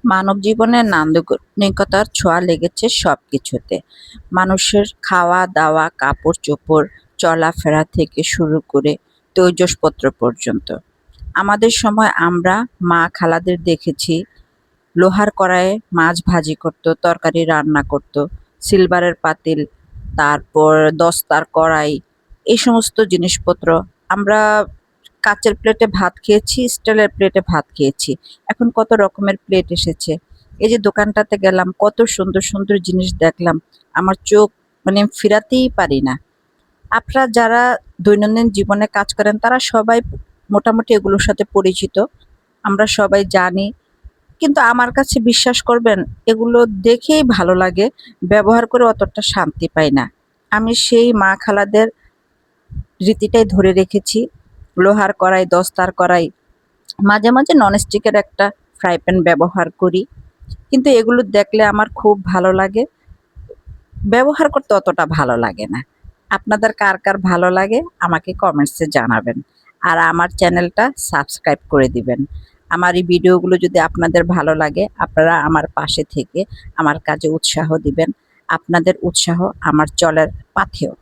মানব জীবনের নান্দনিকতার ছোঁয়া লেগেছে সবকিছুতে। মানুষের খাওয়া দাওয়া, কাপড় চোপড়, চলাফেরা থেকে শুরু করে তৈজসপত্র পর্যন্ত। আমাদের সময় আমরা মা খালাদের দেখেছি লোহার কড়াইয়ে মাছ ভাজি করত, তরকারি রান্না করত, সিলভারের পাতিল, তারপর দস্তার কড়াই, এই সমস্ত জিনিসপত্র। আমরা কাচের প্লেটে ভাত খেয়েছি, স্টিলের প্লেটে ভাত খেয়েছি। এখন কত রকমের প্লেট এসেছে। এই যে দোকানটাতে গেলাম, কত সুন্দর সুন্দর জিনিস দেখলাম, আমার চোখ মানে ফিরাতেই পারি না। আপনারা যারা দৈনন্দিন জীবনে কাজ করেন তারা সবাই মোটামুটি এগুলোর সাথে পরিচিত। আমরা সবাই জানি। কিন্তু আমার কাছে বিশ্বাস করবেন, এগুলো দেখেই ভালো লাগে, ব্যবহার করে অতটা শান্তি পাই না। আমি সেই মা খালাদের রীতিটাই ধরে রেখেছি। লোহার কড়াই, দস্তার কড়াই, মাঝে মাঝে ননস্টিকের একটা ফ্রাই প্যান ব্যবহার করি। কিন্তু এগুলো দেখলে আমার খুব ভালো লাগে, ব্যবহার করতে অতটা ভালো লাগে না। আপনাদের কার কার ভালো লাগে আমাকে কমেন্টসে জানাবেন। আর আমার চ্যানেলটা সাবস্ক্রাইব করে দিবেন। আমার এই ভিডিওগুলো যদি আপনাদের ভালো লাগে, আপনারা আমার পাশে থেকে আমার কাজে উৎসাহ দিবেন। আপনাদের উৎসাহ আমার চলার পাথেয়।